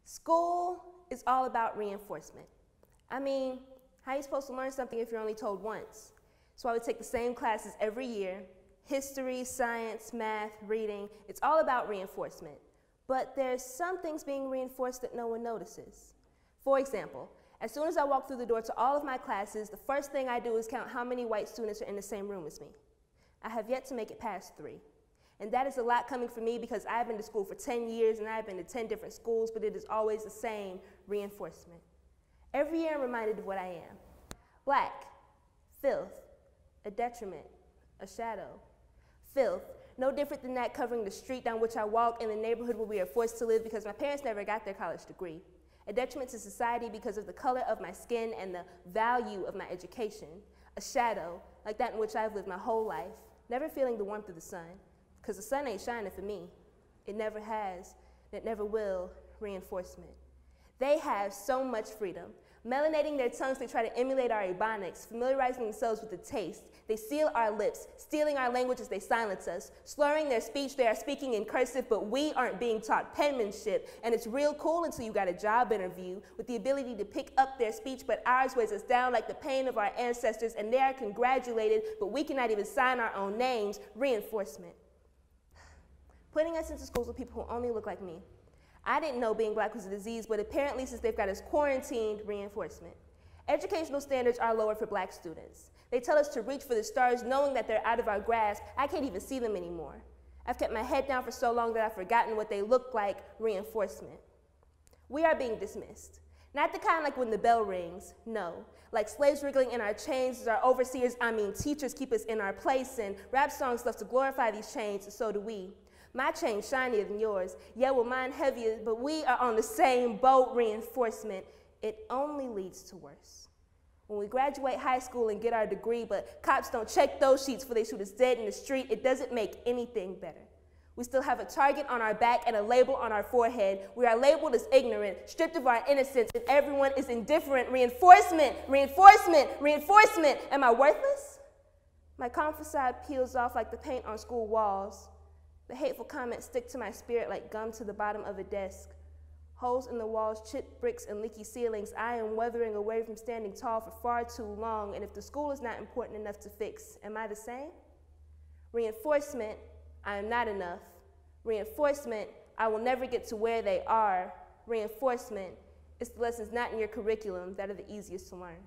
School is all about reinforcement. I mean, how are you supposed to learn something if you're only told once? So I would take the same classes every year. History, science, math, reading, it's all about reinforcement. But there's some things being reinforced that no one notices. For example, as soon as I walk through the door to all of my classes, the first thing I do is count how many white students are in the same room as me. I have yet to make it past 3. And that is a lot coming from me because I've been to school for 10 years and I've been to 10 different schools, but it is always the same reinforcement. Every year I'm reminded of what I am. Black, filth, a detriment, a shadow. Filth, no different than that covering the street down which I walk in the neighborhood where we are forced to live because my parents never got their college degree. A detriment to society because of the color of my skin and the value of my education. A shadow, like that in which I've lived my whole life, never feeling the warmth of the sun, because the sun ain't shining for me. It never has, and it never will, reinforcement. They have so much freedom. Melanating their tongues, they try to emulate our ebonics, familiarizing themselves with the taste. They seal our lips, stealing our language as they silence us. Slurring their speech, they are speaking in cursive, but we aren't being taught penmanship. And it's real cool until you got a job interview with the ability to pick up their speech, but ours weighs us down like the pain of our ancestors, and they are congratulated, but we cannot even sign our own names. Reinforcement. Putting us into schools with people who only look like me. I didn't know being black was a disease, but apparently since they've got us quarantined, reinforcement. Educational standards are lower for black students. They tell us to reach for the stars knowing that they're out of our grasp. I can't even see them anymore. I've kept my head down for so long that I've forgotten what they look like, reinforcement. We are being dismissed. Not the kind like when the bell rings, no. Like slaves wriggling in our chains as our overseers, I mean teachers, keep us in our place, and rap songs love to glorify these chains, and so do we. My chain's shinier than yours. Yeah, well, mine heavier, but we are on the same boat, reinforcement. It only leads to worse. When we graduate high school and get our degree, but cops don't check those sheets for they shoot us dead in the street, it doesn't make anything better. We still have a target on our back and a label on our forehead. We are labeled as ignorant, stripped of our innocence, and everyone is indifferent. Reinforcement, reinforcement, reinforcement. Am I worthless? My calm facade peels off like the paint on school walls. The hateful comments stick to my spirit like gum to the bottom of a desk. Holes in the walls, chipped bricks, and leaky ceilings. I am weathering away from standing tall for far too long, and if the school is not important enough to fix, am I the same? Reinforcement, I am not enough. Reinforcement, I will never get to where they are. Reinforcement, it's the lessons not in your curriculum that are the easiest to learn.